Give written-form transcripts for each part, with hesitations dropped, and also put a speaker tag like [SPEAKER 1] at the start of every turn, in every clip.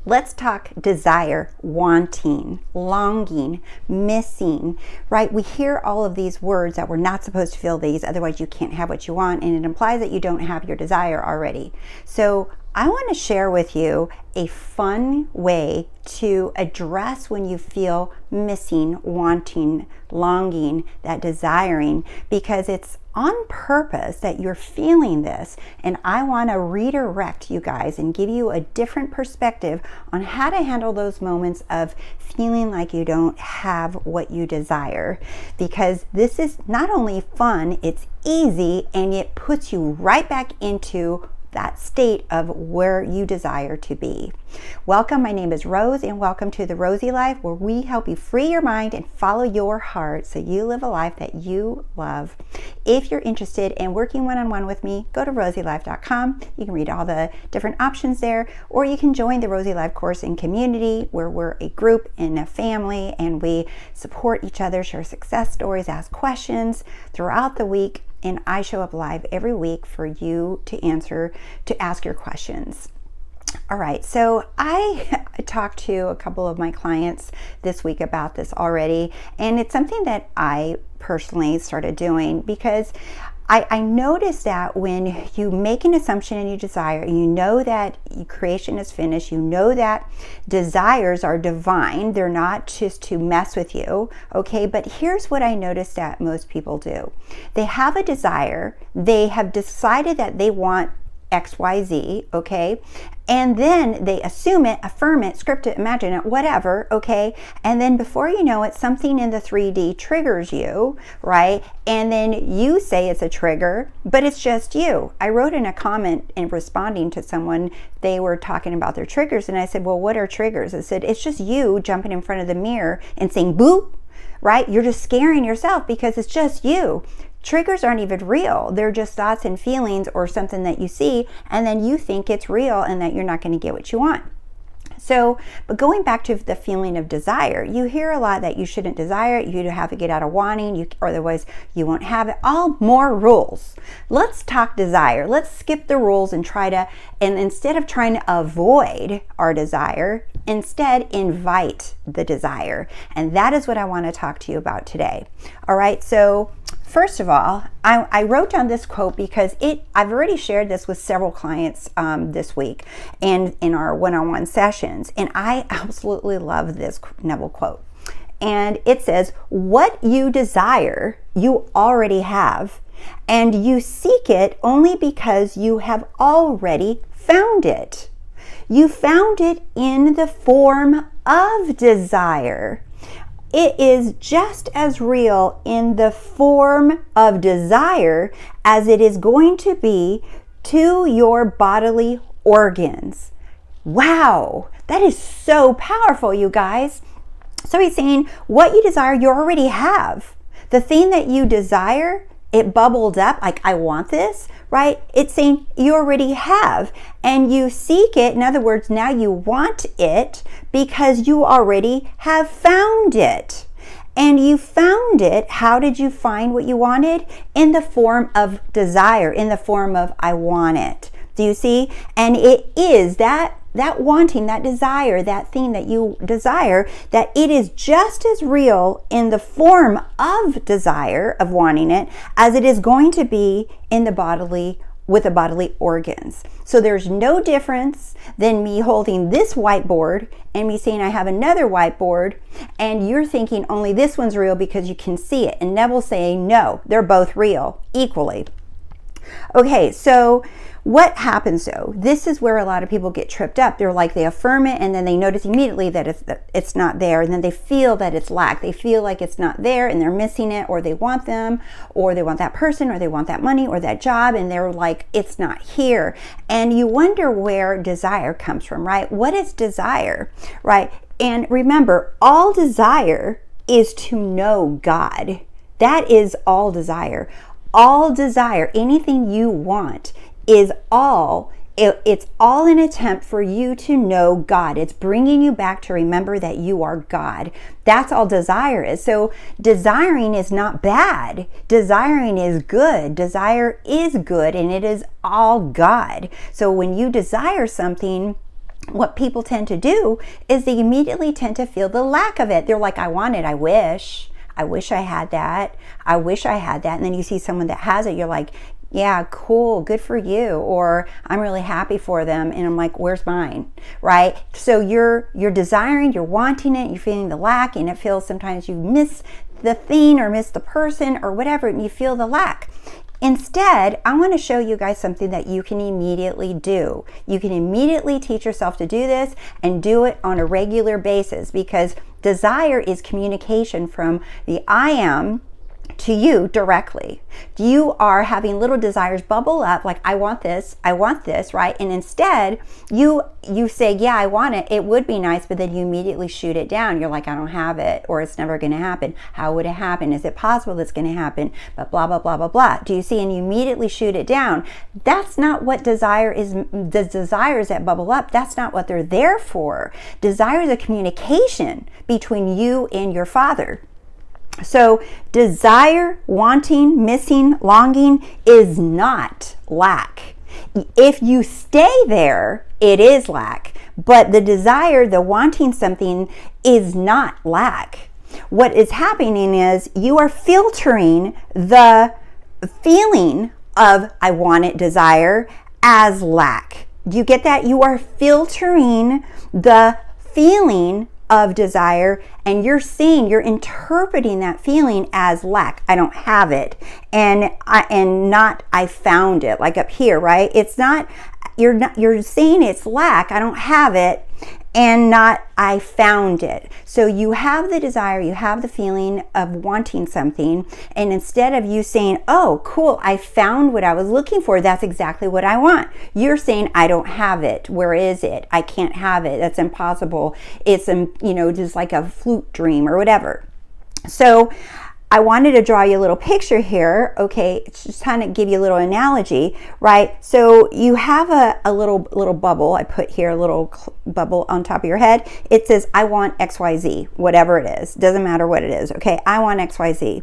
[SPEAKER 1] Let's talk desire, wanting, longing, missing, right? We hear all of these words that we're not supposed to feel these, otherwise you can't have what you want, and it implies that you don't have your desire already. So I want to share with you a fun way to address when you feel missing, wanting, longing, that desiring, because it's on purpose that you're feeling this. And I want to redirect you guys and give you a different perspective on how to handle those moments of feeling like you don't have what you desire. Because this is not only fun, it's easy, and it puts you right back into that state of where you desire to be. Welcome, my name is Rose, and welcome to The Rosey Life, where we help you free your mind and follow your heart so you live a life that you love. If you're interested in working one-on-one with me, go to TheRoseyLife.com. You can read all the different options there, or you can join the Rosey Life course and community, where we're a group and a family, and we support each other, share success stories, ask questions throughout the week. And I show up live every week for you to ask your questions. All right, so I talked to a couple of my clients this week about this already, and it's something that I personally started doing because I noticed that when you make an assumption and you desire, you know that creation is finished, you know that desires are divine, they're not just to mess with you, okay? But here's what I noticed that most people do. They have a desire, they have decided that they want XYZ, okay? And then they assume it, affirm it, script it, imagine it, whatever, okay? And then before you know it, something in the 3D triggers you, right? And then you say it's a trigger, but it's just you. I wrote in a comment in responding to someone, they were talking about their triggers, and I said, well, what are triggers? I said, it's just you jumping in front of the mirror and saying, boo, right? You're just scaring yourself because it's just you. Triggers aren't even real. They're just thoughts and feelings or something that you see, and then you think it's real and that you're not going to get what you want. So, but going back to the feeling of desire, you hear a lot that you shouldn't desire it, you have to get out of wanting, or otherwise you won't have it. All more rules. Let's talk desire. Let's skip the rules and and instead of trying to avoid our desire, instead invite the desire. And that is what I want to talk to you about today. All right, so first of all, I wrote down this quote because I've already shared this with several clients this week and in our one-on-one sessions, and I absolutely love this Neville quote. And it says, what you desire, you already have, and you seek it only because you have already found it. You found it in the form of desire. It is just as real in the form of desire as it is going to be to your bodily organs. Wow, that is so powerful, you guys. So he's saying what you desire, you already have. The thing that you desire, it bubbled up like, I want this, right? It's saying you already have, and you seek it. In other words, now you want it because you already have found it. And you found it. How did you find what you wanted? In the form of desire, in the form of I want it. Do you see? And it is that wanting, that desire, that thing that you desire, that it is just as real in the form of desire, of wanting it, as it is going to be in with the bodily organs. So there's no difference than me holding this whiteboard and me saying I have another whiteboard, and you're thinking only this one's real because you can see it. And Neville's saying, no, they're both real equally. Okay, so what happens though? This is where a lot of people get tripped up. They're like, they affirm it and then they notice immediately that it's not there, and then they feel that it's lack. They feel like it's not there and they're missing it, or they want them, or they want that person, or they want that money or that job, and they're like, it's not here. And you wonder where desire comes from, right? What is desire, right? And remember, all desire is to know God. That is all desire. All desire, anything you want, is it's all an attempt for you to know God. It's bringing you back to remember that you are God. That's all desire is. So desiring is not bad. Desiring is good. Desire is good, and it is all God. So when you desire something, what people tend to do is they immediately tend to feel the lack of it. They're like, I want it. I wish I had that. I wish I had that. And then you see someone that has it. You're like, yeah, cool, good for you. Or I'm really happy for them. And I'm like, where's mine? Right? So you're desiring, you're wanting it, you're feeling the lack, and it feels sometimes you miss the thing or miss the person or whatever, and you feel the lack. Instead, I want to show you guys something that you can immediately do. You can immediately teach yourself to do this and do it on a regular basis, because desire is communication from the I am to you directly. You are having little desires bubble up like, I want this, right? And instead, you say, yeah, I want it. It would be nice, but then you immediately shoot it down. You're like, I don't have it, or it's never going to happen. How would it happen? Is it possible it's going to happen? But blah, blah, blah, blah, blah. Do you see? And you immediately shoot it down. That's not what desire is. The desires that bubble up, that's not what they're there for. Desire is a communication between you and your Father. So desire, wanting, missing, longing is not lack. If you stay there, it is lack. But the desire, the wanting something, is not lack. What is happening is you are filtering the feeling of I want it, desire, as lack. Do you get that? You are filtering the feeling of desire, and you're interpreting that feeling as lack. I don't have it, and not I found it, like up here, right? It's not, you're saying it's lack, I don't have it, and not I found it. So you have the desire, you have the feeling of wanting something, and instead of you saying, oh, cool, I found what I was looking for, that's exactly what I want, you're saying, I don't have it. Where is it? I can't have it. That's impossible. It's, just like a flute dream or whatever. So I wanted to draw you a little picture here, okay, just kind of give you a little analogy, right? So you have a little bubble. I put here a little bubble on top of your head. It says, I want XYZ, whatever it is. Doesn't matter what it is, okay? I want XYZ.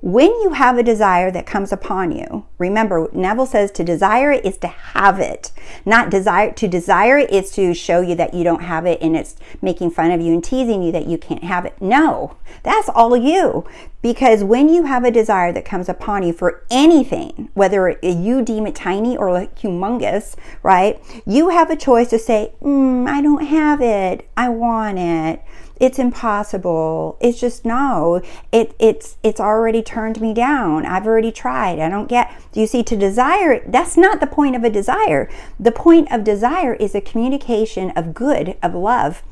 [SPEAKER 1] When you have a desire that comes upon you, remember, Neville says to desire it is to have it. Not desire. To desire it is to show you that you don't have it, and it's making fun of you and teasing you that you can't have it. No, that's all you. Because when you have a desire that comes upon you for anything, whether you deem it tiny or humongous, right? You have a choice to say, I don't have it. I want it. It's impossible. It's just no. It's already turned me down. I've already tried. I don't get. Do you see? To desire, that's not the point of a desire. The point of desire is a communication of good, of love,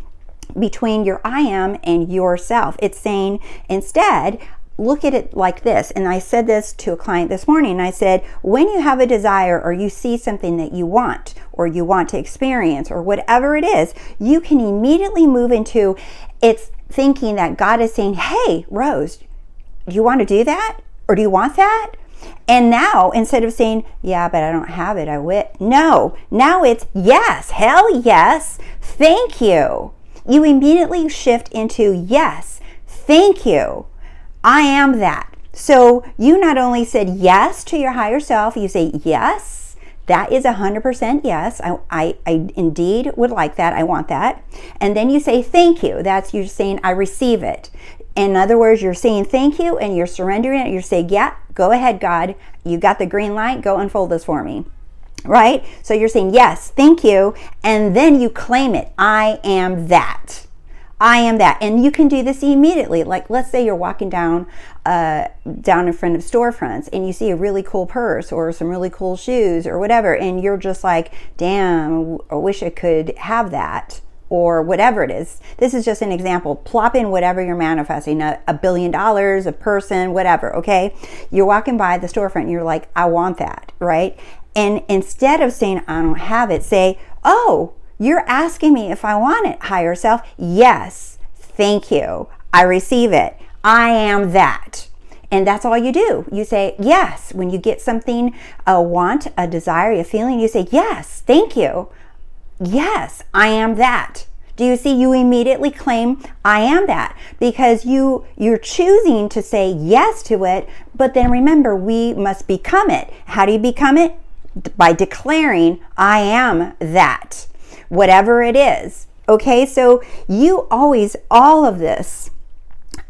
[SPEAKER 1] between your I am and yourself. It's saying, instead, look at it like this. And I said this to a client this morning. I said, when you have a desire or you see something that you want or you want to experience or whatever it is, you can immediately move into it's thinking that God is saying, hey, Rose, do you want to do that? Or do you want that? And now, instead of saying, yeah, but I don't have it, no, now it's yes, hell yes, thank you. You immediately shift into yes, thank you, I am that. So you not only said yes to your higher self, you say yes, that is 100% yes, I indeed would like that, I want that. And then you say thank you, that's you're saying I receive it. In other words, you're saying thank you and you're surrendering it. You're saying, yeah, go ahead, God, you got the green light, go unfold this for me. Right? So you're saying, yes, thank you. And then you claim it. I am that. I am that. And you can do this immediately. Like, let's say you're walking down in front of storefronts and you see a really cool purse or some really cool shoes or whatever. And you're just like, damn, I wish I could have that. Or whatever it is. This is just an example. Plop in whatever you're manifesting, $1 billion, a person, whatever, okay? You're walking by the storefront and you're like, I want that, right? And instead of saying, I don't have it, say, oh, you're asking me if I want it, higher self. Yes, thank you. I receive it. I am that. And that's all you do. You say, yes. When you get something, a want, a desire, a feeling, you say, yes, thank you. Yes, I am that. Do you see? You immediately claim, I am that, because you're choosing to say yes to it. But then remember, we must become it. How do you become it? By declaring, I am that. whatever it is. Okay, so you always, all of this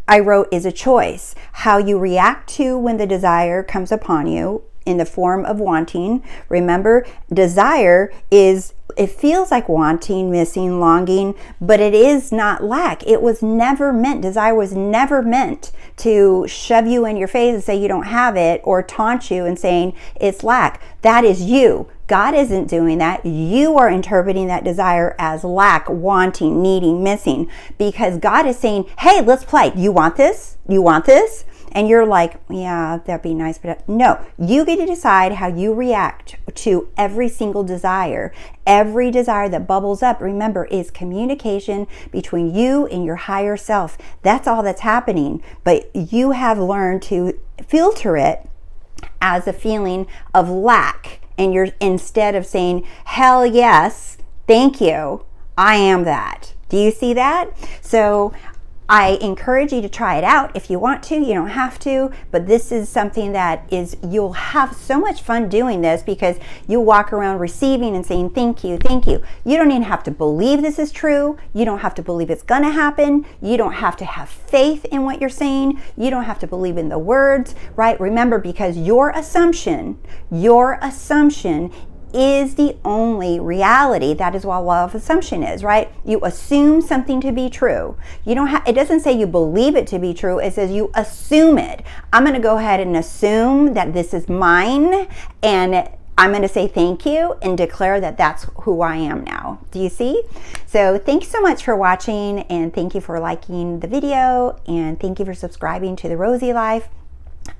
[SPEAKER 1] I wrote is a choice. How you react to when the desire comes upon you in the form of wanting. Remember, desire is, it feels like wanting, missing, longing, but it is not lack. It was never meant, desire was never meant to shove you in your face and say you don't have it, or taunt you and saying it's lack. That is you. God isn't doing that. You are interpreting that desire as lack, wanting, needing, missing, because God is saying, hey, let's play. You want this? You want this? And you're like, yeah, that'd be nice, but no, you get to decide how you react to every single desire. Every desire that bubbles up, remember, is communication between you and your higher self. That's all that's happening. But you have learned to filter it as a feeling of lack. And you're, instead of saying, hell yes, thank you, I am that. Do you see that? So I encourage you to try it out if you want to. You don't have to, but this is something that is, you'll have so much fun doing this, because you walk around receiving and saying thank you, thank you. You don't even have to believe this is true. You don't have to believe it's gonna happen. You don't have to have faith in what you're saying. You don't have to believe in the words, right? Remember, because your assumption is the only reality. That is what law of assumption is, right? You assume something to be true. You don't have, it doesn't say you believe it to be true. It says you assume it. I'm going to go ahead and assume that this is mine, and I'm going to say thank you and declare that that's who I am now. Do you see? So thanks so much for watching, and thank you for liking the video, and thank you for subscribing to The Rosey Life.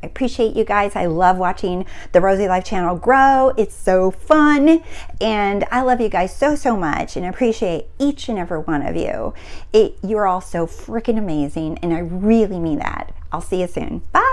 [SPEAKER 1] I appreciate you guys. I love watching the Rosey Life channel grow. It's so fun, and I love you guys so, so much, and I appreciate each and every one of you. You're all so freaking amazing, and I really mean that. I'll see you soon. Bye.